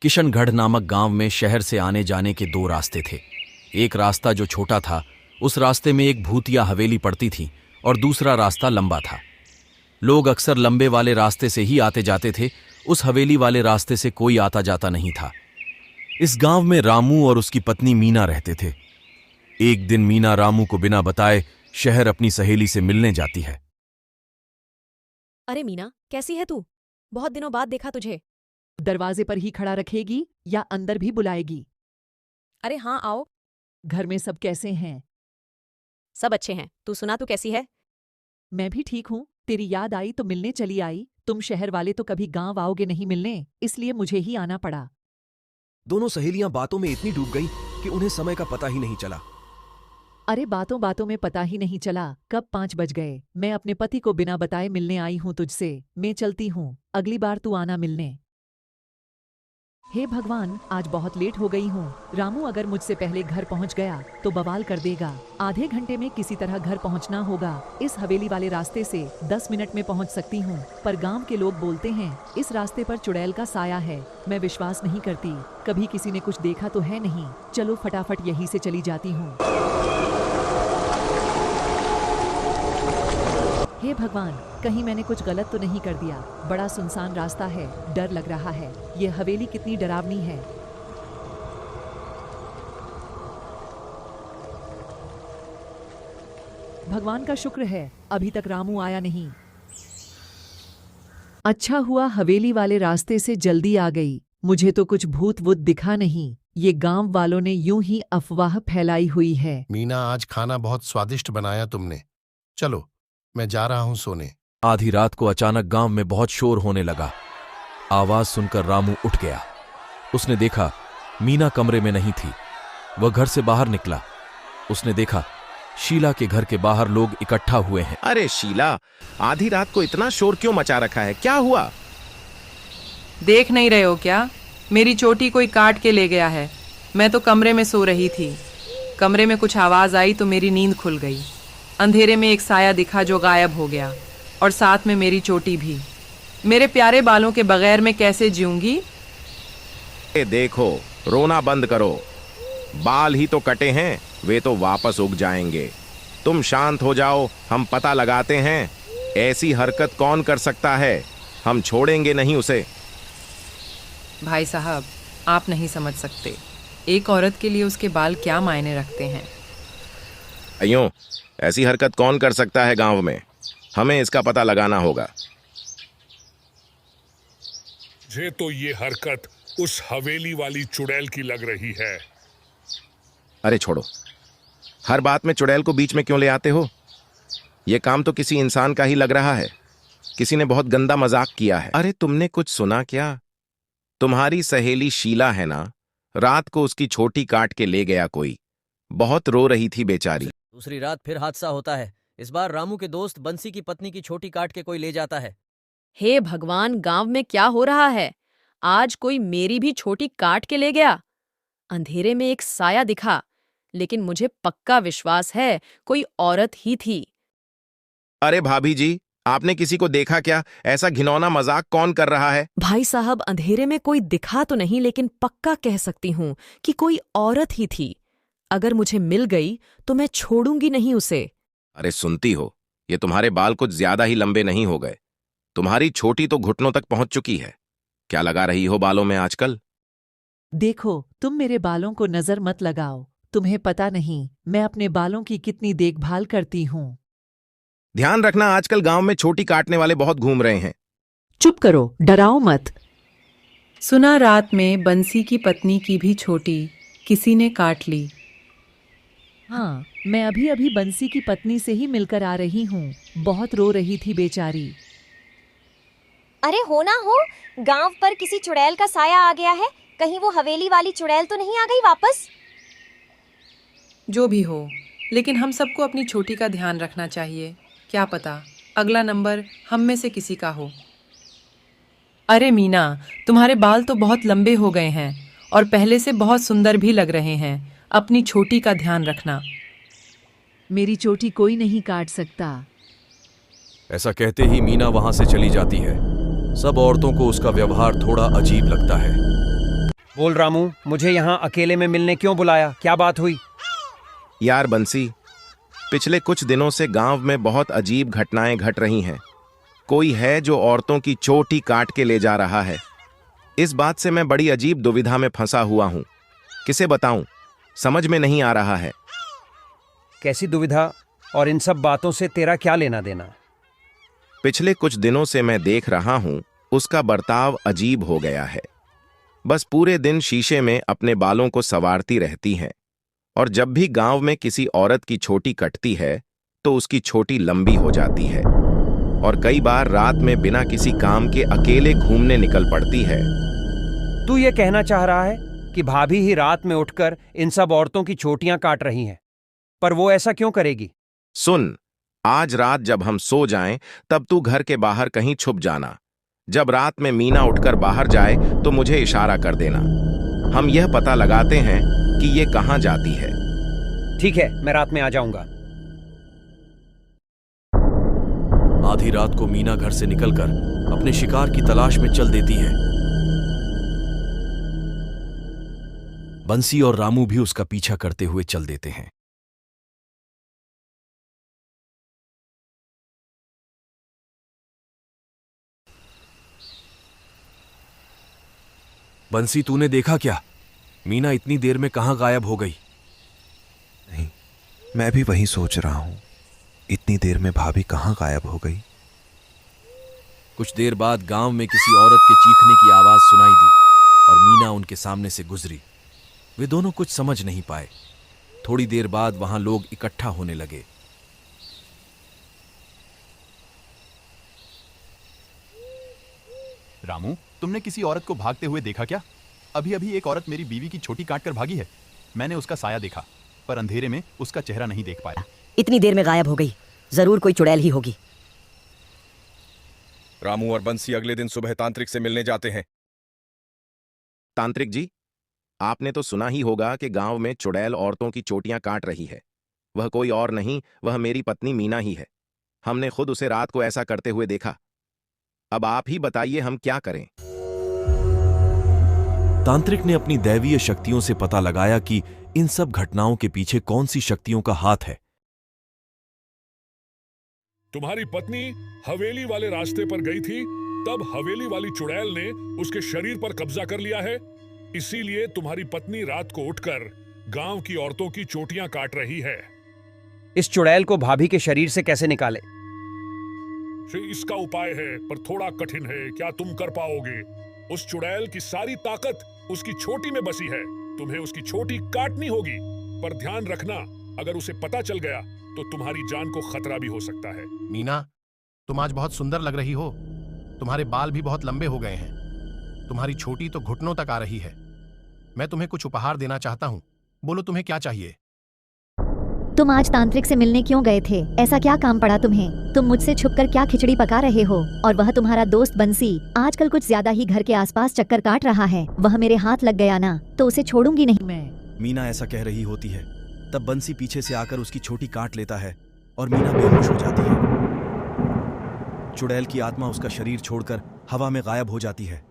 किशनगढ़ नामक गांव में शहर से आने जाने के दो रास्ते थे। एक रास्ता जो छोटा था, उस रास्ते में एक भूतिया हवेली पड़ती थी और दूसरा रास्ता लंबा था। लोग अक्सर लंबे वाले रास्ते से ही आते जाते थे, उस हवेली वाले रास्ते से कोई आता जाता नहीं था। इस गांव में रामू और उसकी पत्नी मीना रहते थे। एक दिन मीना रामू को बिना बताए शहर अपनी सहेली से मिलने जाती है। अरे मीना, कैसी है तू? बहुत दिनों बाद देखा तुझे। दरवाजे पर ही खड़ा रखेगी या अंदर भी बुलाएगी? अरे हाँ, आओ। घर में सब कैसे हैं? सब अच्छे हैं। तू सुना, तू कैसी है? मैं भी ठीक हूँ। तेरी याद आई तो मिलने चली आई। तुम शहर वाले तो कभी गांव आओगे नहीं मिलने, इसलिए मुझे ही आना पड़ा। दोनों सहेलियां बातों में इतनी डूब गईं कि उन्हें समय का पता ही नहीं चला। अरे बातों बातों में पता ही नहीं चला कब 5 बज गए। मैं अपने पति को बिना बताए मिलने आई हूँ तुझसे। मैं चलती हूँ, अगली बार तू आना मिलने। हे भगवान, आज बहुत लेट हो गई हूँ। रामू अगर मुझसे पहले घर पहुँच गया तो बवाल कर देगा। आधे घंटे में किसी तरह घर पहुँचना होगा। इस हवेली वाले रास्ते से 10 मिनट में पहुँच सकती हूँ, पर गांव के लोग बोलते हैं इस रास्ते पर चुड़ैल का साया है। मैं विश्वास नहीं करती, कभी किसी ने कुछ देखा तो है नहीं। चलो फटाफट यहीं से चली जाती हूँ। हे भगवान, कहीं मैंने कुछ गलत तो नहीं कर दिया। बड़ा सुनसान रास्ता है, डर लग रहा है। ये हवेली कितनी डरावनी है। भगवान का शुक्र है अभी तक रामू आया नहीं। अच्छा हुआ हवेली वाले रास्ते से जल्दी आ गई। मुझे तो कुछ भूत वूत दिखा नहीं। ये गांव वालों ने यूं ही अफवाह फैलाई हुई है। मीना, आज खाना बहुत स्वादिष्ट बनाया तुमने। चलो, मैं जा रहा हूं सोने। आधी रात को अचानक गांव में बहुत शोर होने लगा। आवाज सुनकर रामू उठ गया। उसने देखा मीना कमरे में नहीं थी। वह घर से बाहर निकला। उसने देखा शीला के घर के बाहर लोग इकट्ठा हुए हैं। अरे शीला, आधी रात को इतना शोर क्यों मचा रखा है? क्या हुआ? देख नहीं रहे हो क्या? मेरी चोटी कोई काट के ले गया है। मैं तो कमरे में सो रही थी। कमरे में कुछ आवाज आई तो मेरी नींद खुल गई। अंधेरे में एक साया दिखा जो गायब हो गया, और साथ में मेरी चोटी भी। मेरे प्यारे बालों के बगैर मैं कैसे जीऊंगी? देखो, रोना बंद करो। बाल ही तो कटे हैं, वे तो वापस उग जाएंगे। तुम शांत हो जाओ, हम पता लगाते हैं। ऐसी हरकत कौन कर सकता है? हम छोड़ेंगे नहीं उसे। भाई साहब, आप नहीं समझ सकते। एक औरत के लिए उसके बाल क्या मायने रखते हैं। अयो, ऐसी हरकत कौन कर सकता है गांव में? हमें इसका पता लगाना होगा। मुझे तो ये हरकत उस हवेली वाली चुड़ैल की लग रही है। अरे छोड़ो, हर बात में चुड़ैल को बीच में क्यों ले आते हो? यह काम तो किसी इंसान का ही लग रहा है। किसी ने बहुत गंदा मजाक किया है। अरे तुमने कुछ सुना क्या? तुम्हारी सहेली शीला है ना, रात को उसकी छोटी काट के ले गया कोई। बहुत रो रही थी बेचारी। दूसरी रात फिर हादसा होता है। इस बार रामू के दोस्त बंसी की पत्नी की छोटी काट के कोई ले जाता है। हे भगवान, गांव में क्या हो रहा है? आज कोई मेरी भी छोटी काट के ले गया। अंधेरे में एक साया दिखा, लेकिन मुझे पक्का विश्वास है कोई औरत ही थी। अरे भाभी जी, आपने किसी को देखा क्या? ऐसा घिनौना मजाक कौन कर रहा है? भाई साहब, अंधेरे में कोई दिखा तो नहीं, लेकिन पक्का कह सकती हूँ कि कोई औरत ही थी। अगर मुझे मिल गई तो मैं छोड़ूंगी नहीं उसे। अरे सुनती हो, ये तुम्हारे बाल कुछ ज्यादा ही लंबे नहीं हो गए? तुम्हारी छोटी तो घुटनों तक पहुंच चुकी है। क्या लगा रही हो बालों में आजकल? देखो, तुम मेरे बालों को नजर मत लगाओ। तुम्हें पता नहीं मैं अपने बालों की कितनी देखभाल करती हूँ। ध्यान रखना, आजकल गांव में छोटी काटने वाले बहुत घूम रहे हैं। चुप करो, डराओ मत। सुना रात में बंसी की पत्नी की भी छोटी किसी ने काट ली। हाँ, मैं अभी अभी बंसी की पत्नी से ही मिलकर आ रही हूँ। बहुत रो रही थी बेचारी। अरे हो ना हो, गांव पर किसी चुड़ैल का साया आ गया है। कहीं वो हवेली वाली चुड़ैल तो नहीं आ गई वापस? जो भी हो, लेकिन हम सबको अपनी छोटी का ध्यान रखना चाहिए। क्या पता अगला नंबर हम में से किसी का हो। अरे मीना, तुम्हारे बाल तो बहुत लंबे हो गए हैं और पहले से बहुत सुंदर भी लग रहे हैं। अपनी छोटी का ध्यान रखना। मेरी चोटी कोई नहीं काट सकता। ऐसा कहते ही मीना वहां से चली जाती है। सब औरतों को उसका व्यवहार थोड़ा अजीब लगता है। बोल रामू, मुझे यहाँ अकेले में मिलने क्यों बुलाया? क्या बात हुई? यार बंसी, पिछले कुछ दिनों से गांव में बहुत अजीब घटनाएं घट रही हैं। कोई है जो औरतों की चोटी काट के ले जा रहा है। इस बात से मैं बड़ी अजीब दुविधा में फंसा हुआ हूं। किसे बताऊं, समझ में नहीं आ रहा है। कैसी दुविधा और इन सब बातों से तेरा क्या लेना देना? पिछले कुछ दिनों से मैं देख रहा हूं, उसका बर्ताव अजीब हो गया है। बस पूरे दिन शीशे में अपने बालों को संवारती रहती हैं, और जब भी गांव में किसी औरत की छोटी कटती है तो उसकी छोटी लंबी हो जाती है, और कई बार रात में बिना किसी काम के अकेले घूमने निकल पड़ती है। तू ये कहना चाह रहा है कि भाभी ही रात में उठकर इन सब औरतों की चोटियां काट रही हैं, पर वो ऐसा क्यों करेगी? सुन, आज रात जब हम सो जाएं तब तू घर के बाहर कहीं छुप जाना। जब रात में मीना उठकर बाहर जाए तो मुझे इशारा कर देना। हम यह पता लगाते हैं कि ये कहां जाती है। ठीक है, मैं रात में आ जाऊंगा। आधी रात को मीना घर से निकलकर अपने शिकार की तलाश में चल देती है। बंसी और रामू भी उसका पीछा करते हुए चल देते हैं। बंसी, तूने देखा क्या? मीना इतनी देर में कहां गायब हो गई? नहीं, मैं भी वही सोच रहा हूं। इतनी देर में भाभी कहां गायब हो गई? कुछ देर बाद गांव में किसी औरत के चीखने की आवाज सुनाई दी और मीना उनके सामने से गुजरी। वे दोनों कुछ समझ नहीं पाए। थोड़ी देर बाद वहां लोग इकट्ठा होने लगे। रामू, तुमने किसी औरत को भागते हुए देखा क्या? अभी अभी एक औरत मेरी बीवी की छोटी काट कर भागी है। मैंने उसका साया देखा, पर अंधेरे में उसका चेहरा नहीं देख पाया। इतनी देर में गायब हो गई, जरूर कोई चुड़ैल ही होगी। रामू और बंसी अगले दिन सुबह तांत्रिक से मिलने जाते हैं। तांत्रिक जी, आपने तो सुना ही होगा कि गांव में चुड़ैल औरतों की चोटियां काट रही है। वह कोई और नहीं, वह मेरी पत्नी मीना ही है। हमने खुद उसे रात को ऐसा करते हुए देखा। अब आप ही बताइए हम क्या करें। तांत्रिक ने अपनी दैवीय शक्तियों से पता लगाया कि इन सब घटनाओं के पीछे कौन सी शक्तियों का हाथ है। तुम्हारी पत्नी हवेली वाले रास्ते पर गई थी, तब हवेली वाली चुड़ैल ने उसके शरीर पर कब्जा कर लिया है। इसीलिए तुम्हारी पत्नी रात को उठकर गांव की औरतों की चोटियां काट रही है। इस चुड़ैल को भाभी के शरीर से कैसे निकाले? इसका उपाय है, पर थोड़ा कठिन है। क्या तुम कर पाओगे? उस चुड़ैल की सारी ताकत उसकी छोटी में बसी है। तुम्हें उसकी छोटी काटनी होगी, पर ध्यान रखना, अगर उसे पता चल गया तो तुम्हारी जान को खतरा भी हो सकता है। मीना, तुम आज बहुत सुंदर लग रही हो। तुम्हारे बाल भी बहुत लंबे हो गए हैं। तुम्हारी छोटी तो घुटनों तक आ रही है। मैं तुम्हें कुछ उपहार देना चाहता हूँ। बोलो, तुम्हें क्या चाहिए? तुम आज तांत्रिक से मिलने क्यों गए थे? ऐसा क्या काम पड़ा तुम्हें? तुम मुझसे छुपकर क्या खिचड़ी पका रहे हो? और वह तुम्हारा दोस्त बंसी आजकल कुछ ज्यादा ही घर के आसपास चक्कर काट रहा है। वह मेरे हाथ लग गया ना तो उसे छोड़ूंगी नहीं मैं। मीना ऐसा कह रही होती है, तब बंसी पीछे से आकर उसकी छोटी काट लेता है और मीना बेहोश हो जाती है। चुड़ैल की आत्मा उसका शरीर छोड़कर हवा में गायब हो जाती है।